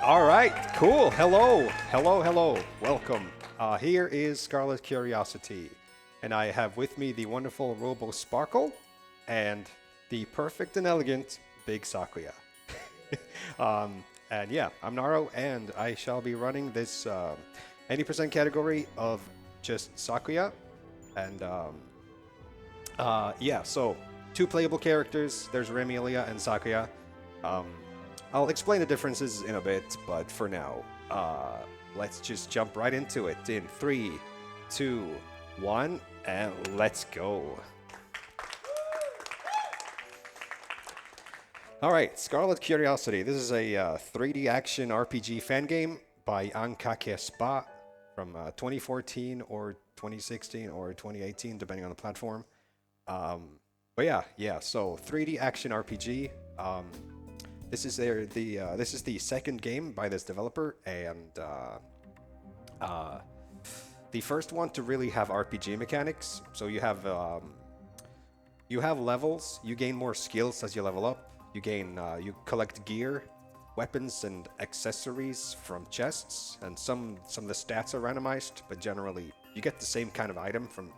All right, cool. Hello, hello, hello. Welcome. Here is Scarlet Curiosity, and I have with me the wonderful Robo Sparkle and the perfect and elegant Big Sakuya. And yeah, I'm Naro, and I shall be running this 80% category of just Sakuya. And yeah, so two playable characters. There's Remilia and Sakuya. I'll explain the differences in a bit, but for now, let's just jump right into it in 3, 2, 1, and let's go. All right, Scarlet Curiosity. This is a 3D action RPG fan game by Ankake Spa from 2014 or 2016 or 2018, depending on the platform. But yeah. So 3D action RPG. This is the second game by this developer, and the first one to really have RPG mechanics. So you have levels. You gain more skills as you level up. You collect gear, weapons, and accessories from chests, and some of the stats are randomized, but generally you get the same kind of item from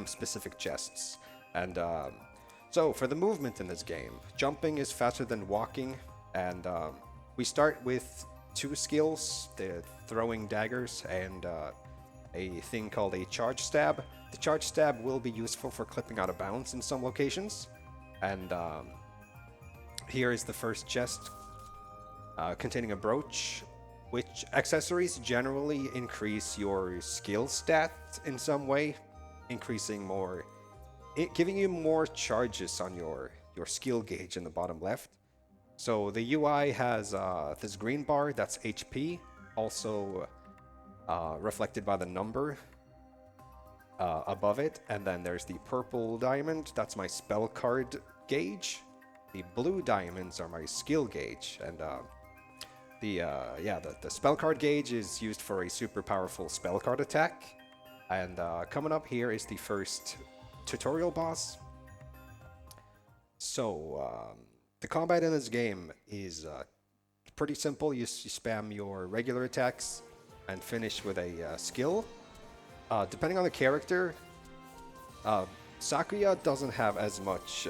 specific chests. And so for the movement in this game, jumping is faster than walking, and we start with 2 skills, the throwing daggers and a thing called a charge stab. The charge stab will be useful for clipping out of bounds in some locations, and here is the first chest containing a brooch, which accessories generally increase your skill stat in some way, giving you more charges on your skill gauge in the bottom left. So the UI has this green bar, that's HP, also reflected by the number above it. And then there's the purple diamond, that's my spell card gauge. The blue diamonds are my skill gauge. And the spell card gauge is used for a super powerful spell card attack. And coming up here is the first tutorial boss. So the combat in this game is pretty simple. You spam your regular attacks and finish with a skill. Depending on the character, Sakuya doesn't have as much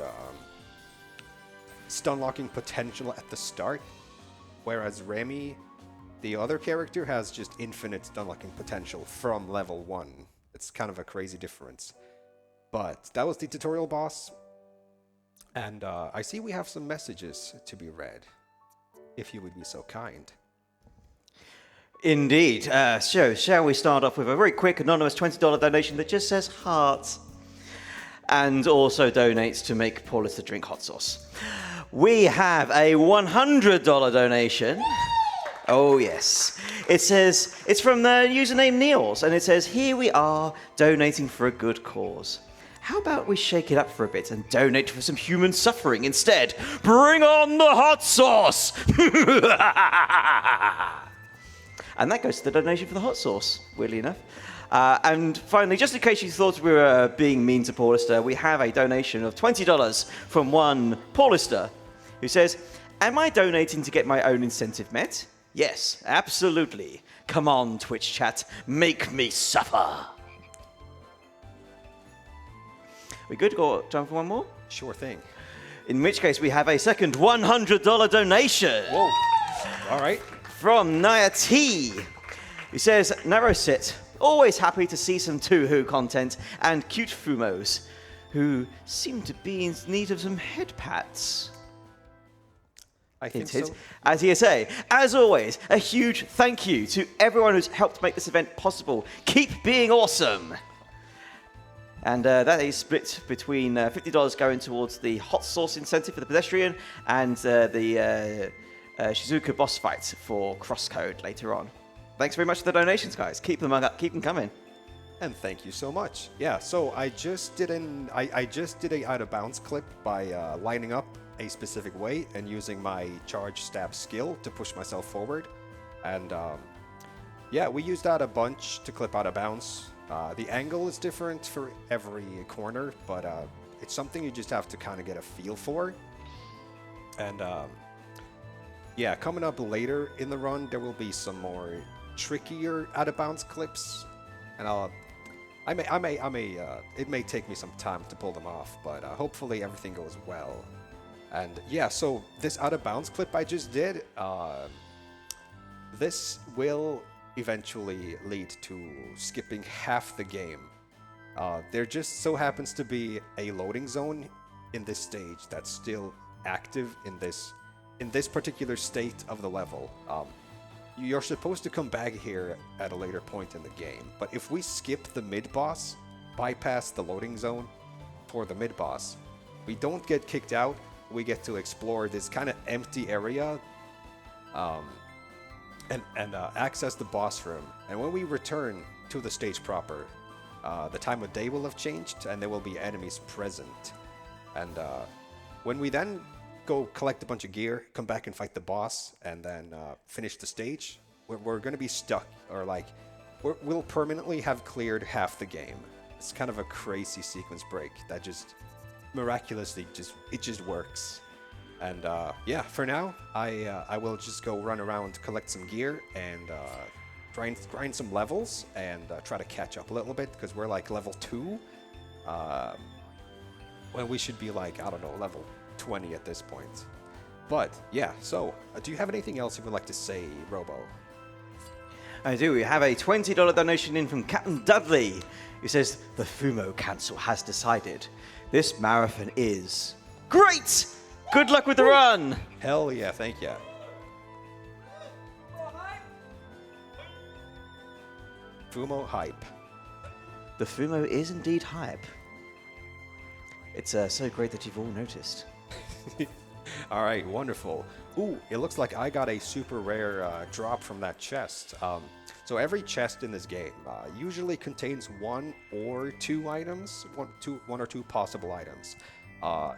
stun locking potential at the start, whereas Remy, the other character, has just infinite stun locking potential from level 1. It's kind of a crazy difference. But that was the tutorial boss, and I see we have some messages to be read, if you would be so kind. Indeed. So, shall we start off with a very quick anonymous $20 donation that just says heart, and also donates to make Paulus the drink hot sauce. We have a $100 donation. Oh, yes. It says, it's from the username Niels, and it says, here we are, donating for a good cause. How about we shake it up for a bit and donate for some human suffering instead? Bring on the hot sauce! And that goes to the donation for the hot sauce, weirdly enough. And finally, just in case you thought we were being mean to Paulister, we have a donation of $20 from one Paulister, who says, am I donating to get my own incentive met? Yes, absolutely. Come on, Twitch chat, make me suffer. We good? Go time for one more? Sure thing. In which case, we have a second $100 donation. Whoa. All right. From Naya T, who says, Naro sit, always happy to see some Touhou content and cute Fumos, who seem to be in need of some head pats. I think so. As you say, as always, a huge thank you to everyone who's helped make this event possible. Keep being awesome. And that is split between $50 going towards the hot sauce incentive for the pedestrian and the Shizuka boss fight for crosscode later on. Thanks very much for the donations, guys. Keep them coming. And thank you so much. Yeah, so I just did a out of bounds clip by lining up a specific way and using my charge stab skill to push myself forward. And yeah, we used that a bunch to clip out of bounds. The angle is different for every corner, but it's something you just have to kind of get a feel for. And yeah, coming up later in the run, there will be some more trickier out of bounds clips, and it may take me some time to pull them off, but hopefully everything goes well. And yeah, so this out of bounds clip I just did, this will eventually lead to skipping half the game. There just so happens to be a loading zone in this stage that's still active in this particular state of the level. You're supposed to come back here at a later point in the game, but if we skip the mid-boss, bypass the loading zone for the mid-boss, we don't get kicked out. We get to explore this kind of empty area and access the boss room. And when we return to the stage proper, the time of day will have changed and there will be enemies present. And when we then go collect a bunch of gear, come back and fight the boss, and then finish the stage, we're going to be stuck, or like, we'll permanently have cleared half the game. It's kind of a crazy sequence break that just miraculously just works. And yeah, for now, I will just go run around, collect some gear, and grind some levels, and try to catch up a little bit, because we're like level 2, when we should be like, I don't know, level 20 at this point. But yeah, so do you have anything else you would like to say, Robo? I do. We have a $20 donation in from Captain Dudley, who says the Fumo Council has decided this marathon is great. Good luck with the run. Hell yeah, thank you. Fumo hype. The Fumo is indeed hype. It's so great that you've all noticed. All right, wonderful. Ooh, it looks like I got a super rare drop from that chest. So every chest in this game usually contains one or two items, one or two possible items.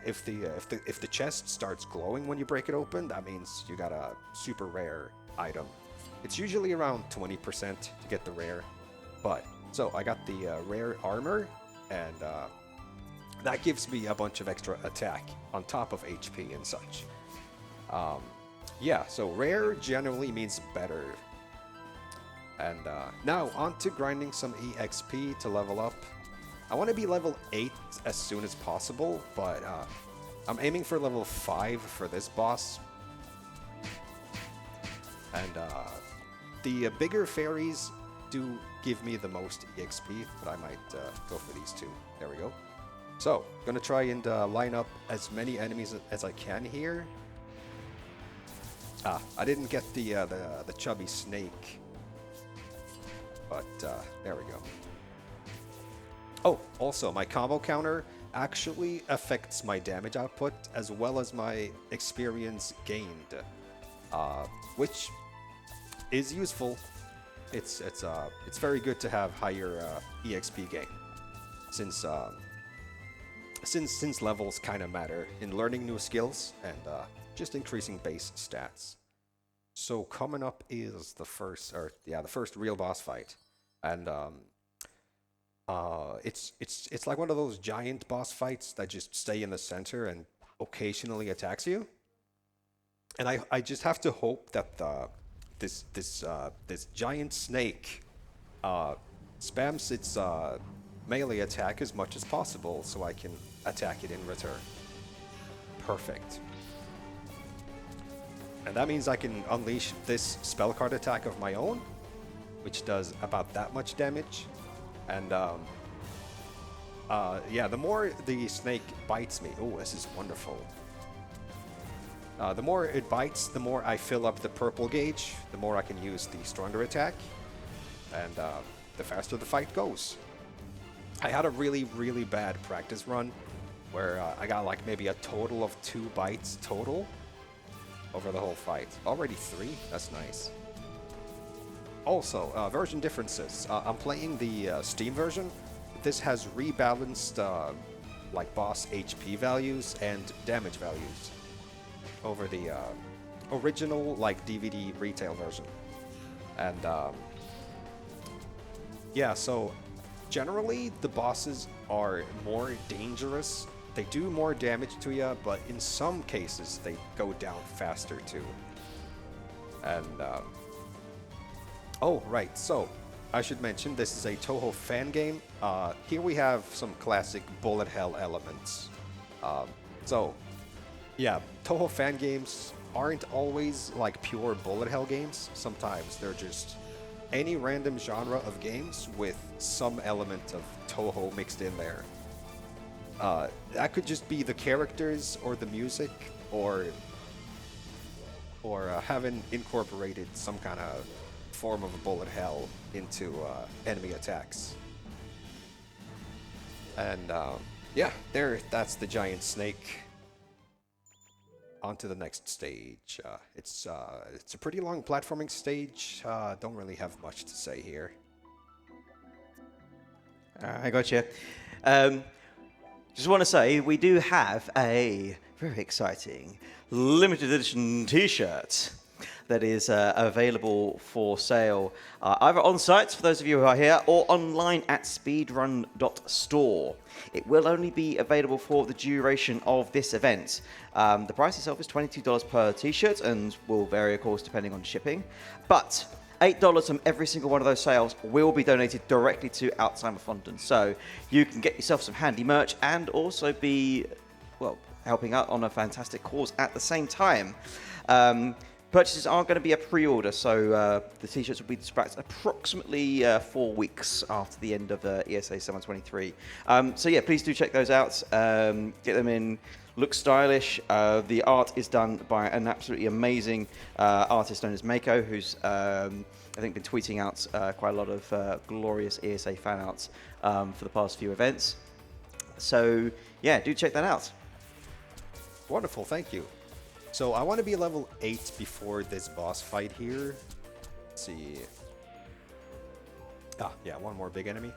If the chest starts glowing when you break it open, that means you got a super rare item. It's usually around 20% to get the rare. But so I got the rare armor, and that gives me a bunch of extra attack on top of HP and such. Yeah, so rare generally means better. And now on to grinding some EXP to level up. I want to be level 8 as soon as possible, but I'm aiming for level 5 for this boss. And the bigger fairies do give me the most EXP, but I might go for these two. There we go. So, gonna try and line up as many enemies as I can here. I didn't get the chubby snake, but there we go. Oh, also, my combo counter actually affects my damage output as well as my experience gained, which is useful. It's very good to have higher EXP gain, since levels kind of matter in learning new skills and just increasing base stats. So coming up is the first real boss fight, and it's like one of those giant boss fights that just stay in the center and occasionally attacks you. And I just have to hope that this giant snake spams its melee attack as much as possible so I can attack it in return. Perfect. And that means I can unleash this spell card attack of my own, which does about that much damage. And yeah, the more the snake bites me, oh, this is wonderful. The more it bites, the more I fill up the purple gauge, the more I can use the stronger attack, and the faster the fight goes. I had a really, really bad practice run where I got like maybe a total of 2 bites total over the whole fight. Already 3? That's nice. Also, version differences. I'm playing the Steam version. This has rebalanced like boss HP values and damage values over the original like DVD retail version. And yeah, so generally the bosses are more dangerous. They do more damage to you, but in some cases they go down faster too. And oh, right. So I should mention this is a Touhou fan game. Here we have some classic bullet hell elements. So yeah, Touhou fan games aren't always like pure bullet hell games. Sometimes they're just any random genre of games with some element of Touhou mixed in there. That could just be the characters or the music or having incorporated some kind of form of bullet hell into enemy attacks. And yeah, that's the giant snake. On to the next stage. It's a pretty long platforming stage. Don't really have much to say here. I gotcha. Just want to say we do have a very exciting limited edition T-shirt that is available for sale either on site for those of you who are here or online at speedrun.store. It will only be available for the duration of this event. The price itself is $22 per T-shirt and will vary, of course, depending on shipping. But $8 from every single one of those sales will be donated directly to Alzheimer Fonden. So you can get yourself some handy merch and also be, well, helping out on a fantastic cause at the same time. Purchases aren't going to be a pre-order, so the T-shirts will be dispatched approximately 4 weeks after the end of ESA Summer 23. So yeah, please do check those out. Get them in. Look stylish. The art is done by an absolutely amazing artist known as Mako, who's I think been tweeting out quite a lot of glorious ESA fan arts for the past few events. So yeah, do check that out. Wonderful, thank you. So I want to be level 8 before this boss fight here. Let's see. Ah, yeah, one more big enemy.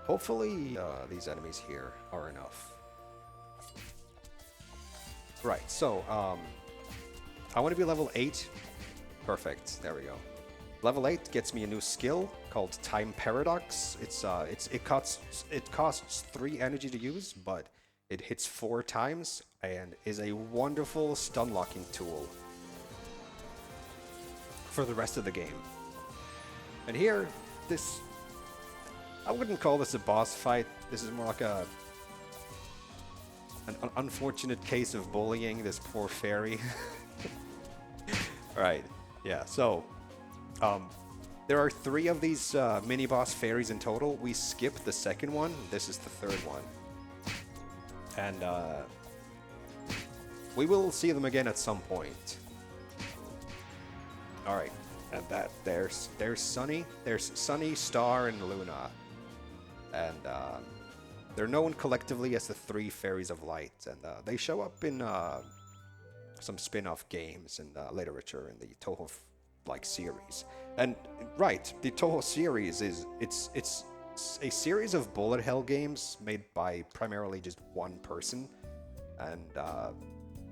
Hopefully these enemies here are enough. Right, so I want to be level 8. Perfect, there we go. Level 8 gets me a new skill called Time Paradox. It costs 3 energy to use, but it hits 4 times and is a wonderful stun locking tool for the rest of the game. And here, I wouldn't call this a boss fight. This is more like an unfortunate case of bullying this poor fairy. Right, yeah, so there are 3 of these mini boss fairies in total. We skipped the second one. This is the third one. And we will see them again at some point. All right, and there's Sunny. There's Sunny, Star, and Luna, and they're known collectively as the 3 Fairies of Light, and they show up in some spin-off games and literature in the Touhou series. And right, the Touhou series it's a series of bullet hell games made by primarily just one person, and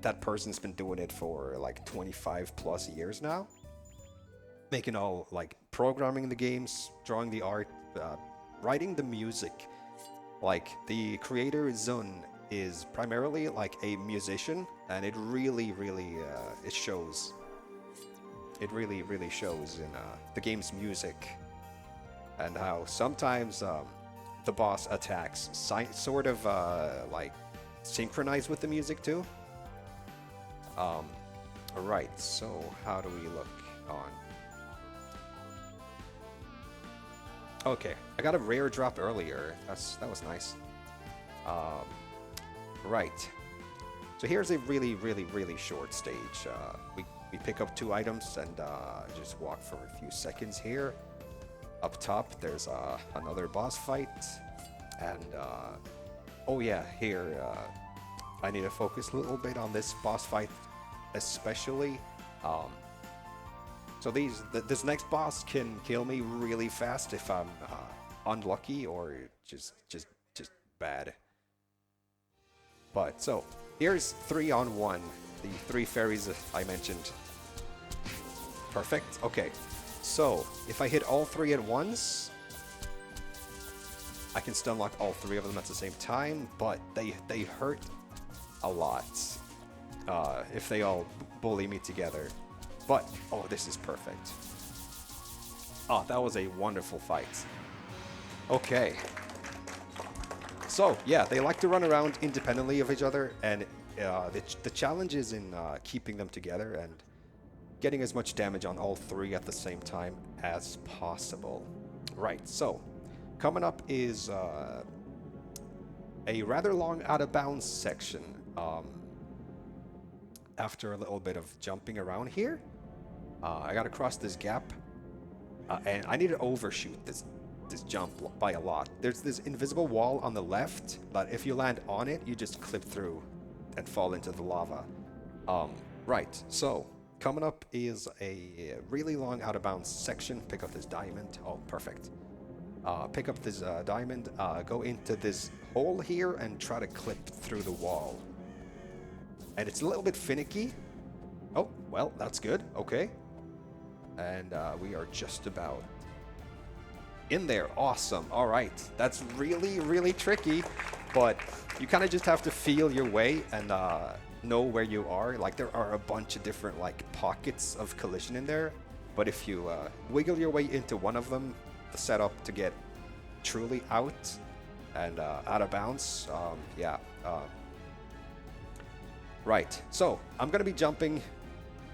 that person's been doing it for like 25 plus years now, making all like programming the games, drawing the art, writing the music. Like the creator Zun is primarily like a musician, and it really it shows. It really shows in the game's music. And how sometimes the boss attacks sort of like synchronize with the music too. Alright, so how do we look on? Okay, I got a rare drop earlier. That was nice. Right. So here's a really short stage. We pick up 2 items and just walk for a few seconds here. Up top, there's another boss fight, and oh yeah, here I need to focus a little bit on this boss fight, especially. So this next boss can kill me really fast if I'm unlucky or just bad. But so here's 3-on-1, the 3 fairies I mentioned. Perfect. Okay. So, if I hit all 3 at once, I can stun lock all 3 of them at the same time, but they hurt a lot if they all bully me together. But, oh, this is perfect. Oh, that was a wonderful fight. Okay. So, yeah, they like to run around independently of each other, and the challenge is in keeping them together and getting as much damage on all three at the same time as possible. Right, so, coming up is a rather long out-of-bounds section. After a little bit of jumping around here, I gotta cross this gap, and I need to overshoot this jump by a lot. There's this invisible wall on the left, but if you land on it, you just clip through and fall into the lava. Right, so coming up is a really long out-of-bounds section. Pick up this diamond. Oh, perfect. Pick up this diamond, go into this hole here, and try to clip through the wall. And it's a little bit finicky. Oh, well, that's good. Okay. And we are just about in there. Awesome. All right. That's really, really tricky. But you kind of just have to feel your way and know where you are. Like, there are a bunch of different, like, pockets of collision in there. But if you wiggle your way into one of them, the setup to get truly out and out of bounds, yeah. Right, so I'm gonna be jumping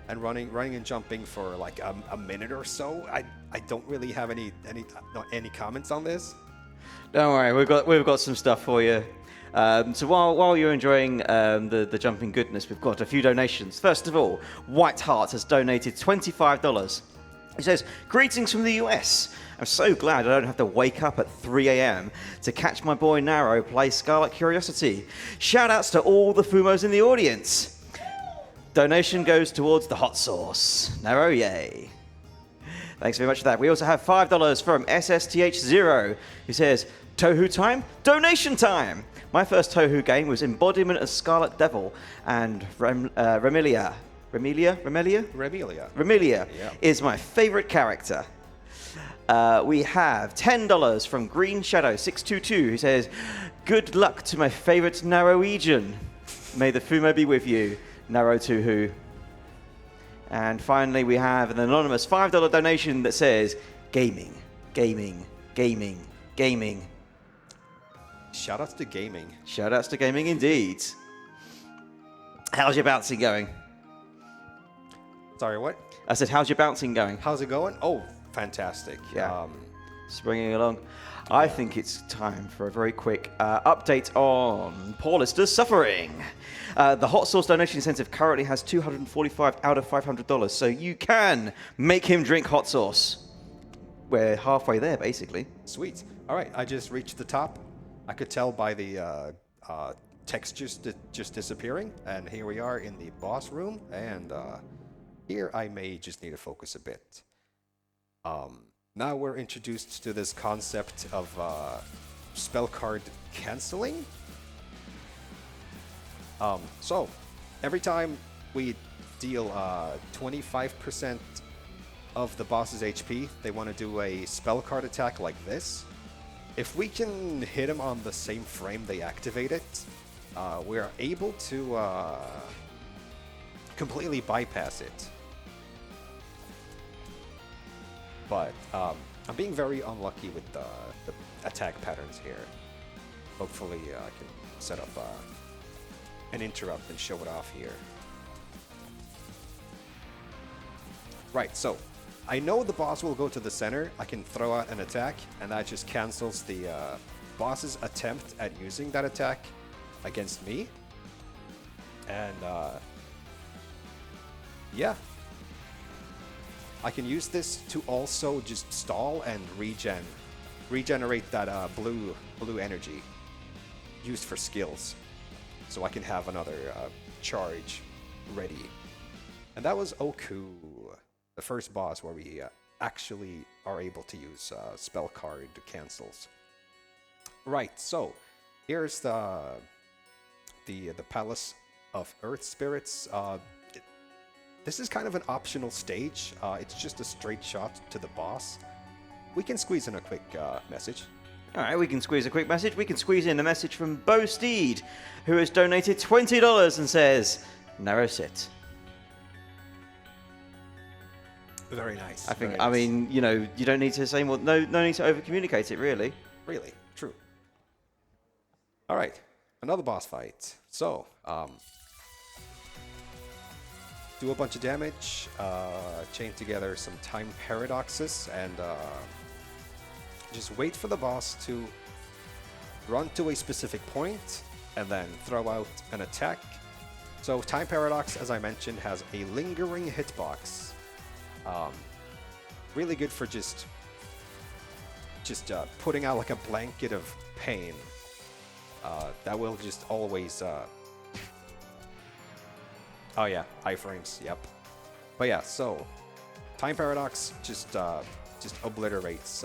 and running and jumping for like a minute or so. I don't really have any comments on this. Don't worry, we've got some stuff for you. So while you're enjoying the jumping goodness, we've got a few donations. First of all, White Heart has donated $25. He says, "Greetings from the US. I'm so glad I don't have to wake up at 3 a.m. to catch my boy Naro play Scarlet Curiosity. Shoutouts to all the Fumos in the audience. Donation goes towards the hot sauce. Naro, yay." Thanks very much for that. We also have $5 from SSTH0, who says, "Touhou time? Donation time! My first Touhou game was Embodiment of Scarlet Devil, and Remelia Yeah. is my favorite character." We have $10 from Green Shadow 622, who says, "Good luck to my favorite Norwegian. May the Fumo be with you, Naro Touhou." And finally, we have an anonymous $5 donation that says, "Gaming, gaming, gaming, gaming." Shoutouts to gaming. Shoutouts to gaming indeed. How's your bouncing going? Sorry, what? I said, how's your bouncing going? How's it going? Oh, fantastic. Yeah. Springing along. I think it's time for a very quick update on Paul Lister's suffering. The hot sauce donation incentive currently has $245 out of $500, so you can make him drink hot sauce. We're halfway there, basically. Sweet. All right, I just reached the top. I could tell by the textures just disappearing, and here we are in the boss room, and here I may just need to focus a bit. Now we're introduced to this concept of spell card canceling. So every time we deal 25% of the boss's HP, they want to do a spell card attack like this. If we can hit them on the same frame they activate it, we are able to completely bypass it. But I'm being very unlucky with the attack patterns here. Hopefully I can set up an interrupt and show it off here. Right, so I know the boss will go to the center. I can throw out an attack, and that just cancels the boss's attempt at using that attack against me. And yeah. I can use this to also just stall and regenerate that blue energy used for skills, so I can have another charge ready. And that was Oku, the first boss where we actually are able to use spell card cancels. Right, so here's the Palace of Earth Spirits. This is kind of an optional stage. It's just a straight shot to the boss. We can squeeze in a quick message. All right, we can squeeze a quick message. We can squeeze in a message from Bo Steed, who has donated $20 and says, "Naro sit." Very nice. I think. very I nice. mean, you know, you don't need to say more. No need to over communicate it, really. Really, true. All right, another boss fight. So, do a bunch of damage, chain together some time paradoxes, and just wait for the boss to run to a specific point and then throw out an attack. So time paradox, as I mentioned, has a lingering hitbox. Really good for just putting out like a blanket of pain. That will just always. Oh yeah, iframes. Yep. But yeah, so time paradox just obliterates.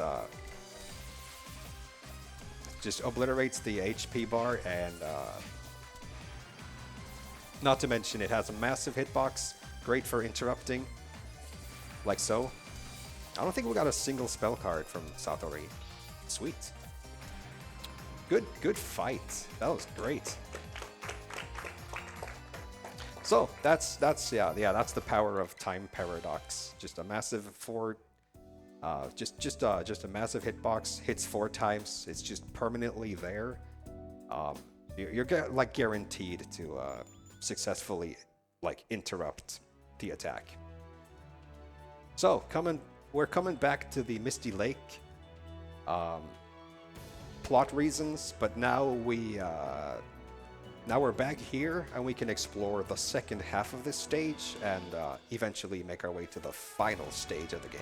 Just obliterates the HP bar, and not to mention it has a massive hitbox, great for interrupting, like so. I don't think we got a single spell card from Satori. Sweet. Good fight. That was great. So that's the power of time paradox. Just a massive just a massive hitbox. Hits 4 times. It's just permanently there. You're like guaranteed to successfully like interrupt the attack. So we're coming back to the Misty Lake. Plot reasons, but now we're back here and we can explore the second half of this stage and eventually make our way to the final stage of the game.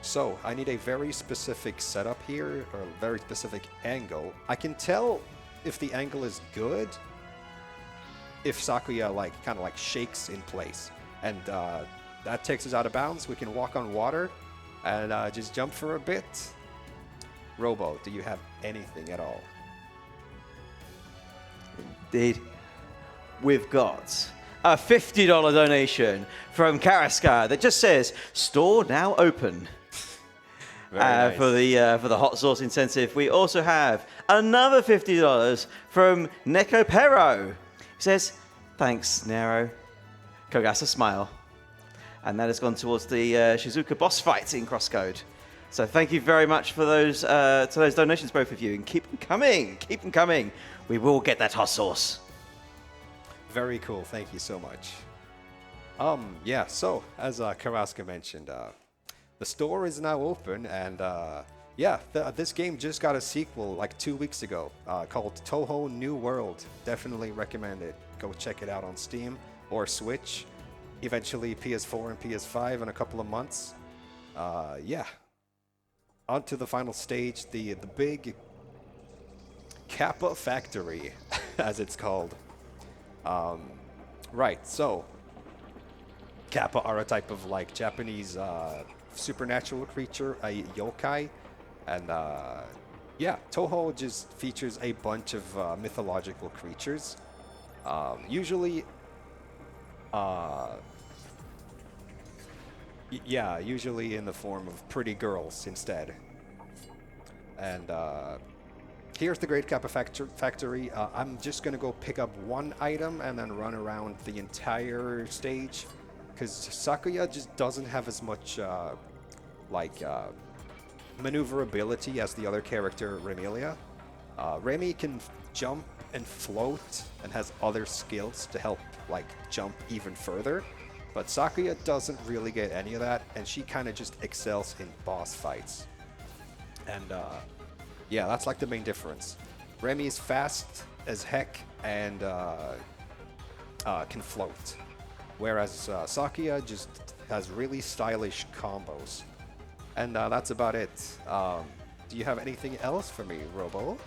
So I need a very specific setup here, or a very specific angle. I can tell if the angle is good if Sakuya kind of shakes in place, and that takes us out of bounds. We can walk on water and just jump for a bit. Robo, do you have anything at all? Indeed. We've got a $50 donation from Karaska that just says, store now open. Nice. For the hot sauce incentive. We also have another $50 from Neko Pero. He says, thanks, Naro. Kogasa smile. And that has gone towards the Shizuka boss fight in Crosscode. So thank you very much for those to those donations, both of you, and keep them coming. Keep them coming. We will get that hot sauce. Very cool. Thank you so much. Yeah. So as Karaska mentioned, the store is now open, and yeah, this game just got a sequel like 2 weeks ago called Touhou New World. Definitely recommend it. Go check it out on Steam or Switch. Eventually PS4 and PS5 in a couple of months. Yeah. On to the final stage, the big Kappa Factory, as it's called. Right, so Kappa are a type of like Japanese supernatural creature, a yokai, and yeah, Touhou just features a bunch of mythological creatures, usually usually in the form of pretty girls instead. And here's the Great Kappa Factory. I'm just gonna go pick up one item and then run around the entire stage, because Sakuya just doesn't have as much maneuverability as the other character, Remilia. Remy can jump and float and has other skills to help like jump even further, but Sakuya doesn't really get any of that, and she kind of just excels in boss fights. And yeah, that's like the main difference. Remy is fast as heck and can float, whereas Sakuya just has really stylish combos. And that's about it. Do you have anything else for me, Robo?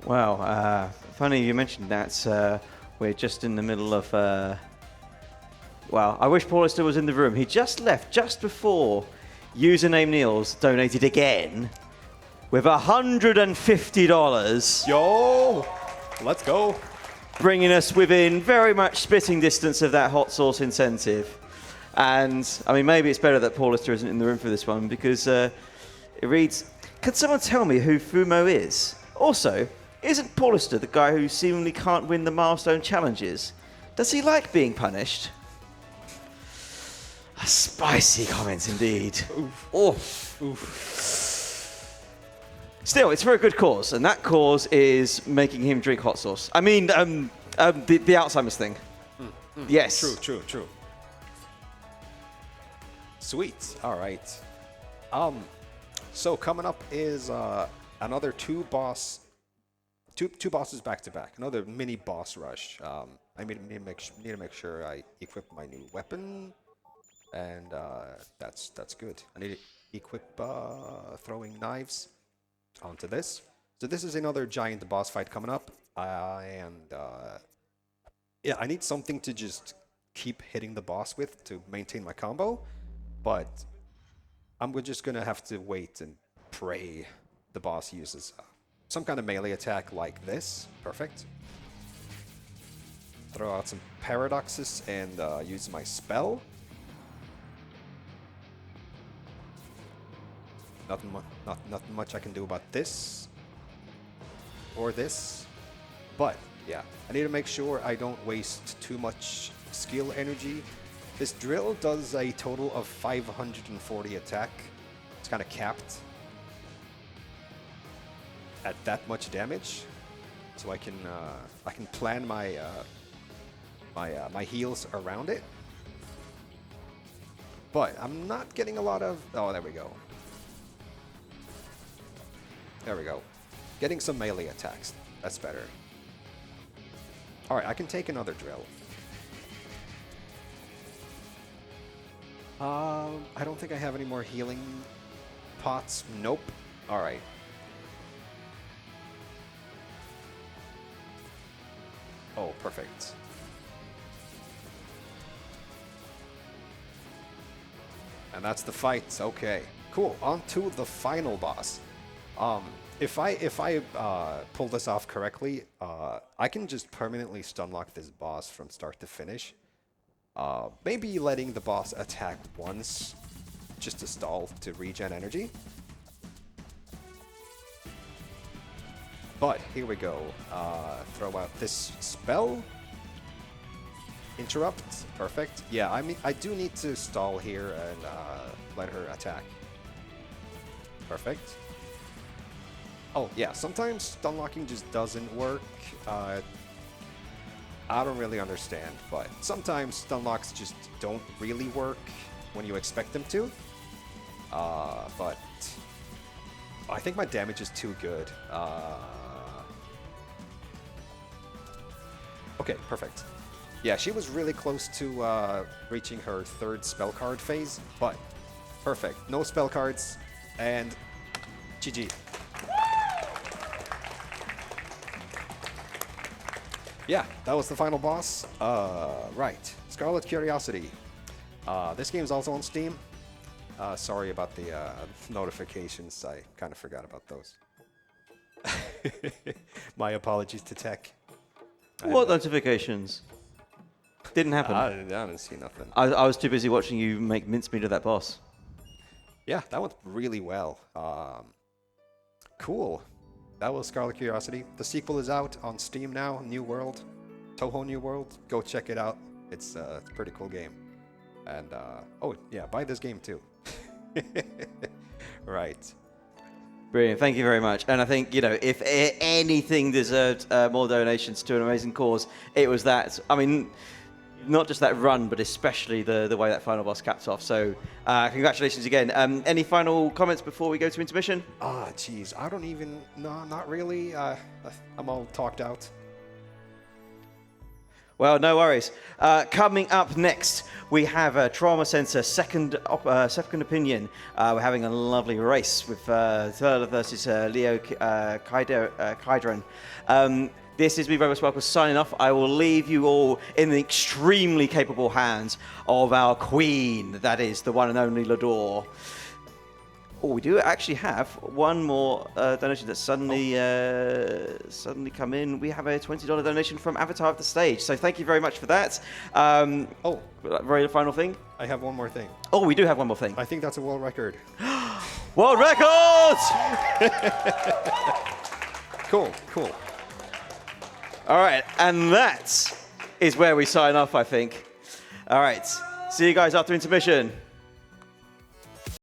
Well, funny you mentioned that. We're just in the middle of... well, I wish Paulister was in the room. He just left just before username Niels donated again with $150. Yo! Let's go! Bringing us within very much spitting distance of that hot sauce incentive. And, I mean, maybe it's better that Paulister isn't in the room for this one, because it reads, can someone tell me who Fumo is? Also, isn't Paulister the guy who seemingly can't win the milestone challenges? Does he like being punished? Spicy comments indeed. Oof. Still, it's for a good cause, and that cause is making him drink hot sauce. I mean, the Alzheimer's thing. Yes. True. Sweet. All right. So coming up is another two bosses back to back. Another mini boss rush. I need to make sure I equip my new weapon, and that's good. I need to equip throwing knives onto this. So this is another giant boss fight coming up, and yeah, I need something to just keep hitting the boss with to maintain my combo, but I'm just gonna have to wait and pray the boss uses some kind of melee attack like this. Perfect. Throw out some paradoxes and use my spell. Nothing much I can do about this or this, but yeah, I need to make sure I don't waste too much skill energy. This drill does a total of 540 attack. It's kind of capped at that much damage, so I can plan my my heals around it. But I'm not getting a lot of. Oh, there we go. There we go. Getting some melee attacks. That's better. All right, I can take another drill. I don't think I have any more healing pots. Nope. All right. Oh, perfect. And that's the fight. Okay, cool. On to the final boss. If I pull this off correctly, I can just permanently stunlock this boss from start to finish. Maybe letting the boss attack once, just to stall to regen energy. But here we go. Throw out this spell. Interrupt. Perfect. Yeah, I mean, I do need to stall here and let her attack. Perfect. Oh, yeah, sometimes stun locking just doesn't work. I don't really understand, but sometimes stun locks just don't really work when you expect them to. But I think my damage is too good. Okay, perfect. Yeah, she was really close to reaching her third spell card phase, but perfect. No spell cards, and GG. Yeah, that was the final boss. Right, Scarlet Curiosity. This game's also on Steam. Sorry about the notifications. I kind of forgot about those. My apologies to tech. What notifications? Didn't happen. I didn't see nothing. I was too busy watching you make mincemeat of that boss. Yeah, that went really well. Cool. That was Scarlet Curiosity. The sequel is out on Steam now. New World. Touhou New World. Go check it out. It's a pretty cool game. And, oh, yeah, buy this game too. Right. Brilliant. Thank you very much. And I think, you know, if anything deserved more donations to an amazing cause, it was that. I mean, not just that run, but especially the way that final boss capped off. So, congratulations again. Any final comments before we go to intermission? Geez, I don't even. No, not really. I'm all talked out. Well, no worries. Coming up next, we have a Trauma Center second opinion. We're having a lovely race with Thurler versus Leo Kydron. This is me, Robert Sparkle, signing off. I will leave you all in the extremely capable hands of our queen. That is the one and only Lador. Oh, we do actually have one more donation that suddenly come in. We have a $20 donation from Avatar of the Stage. So thank you very much for that. Very final thing. I have one more thing. Oh, we do have one more thing. I think that's a world record. World record! Cool. All right, and that is where we sign off, I think. All right. See you guys after intermission.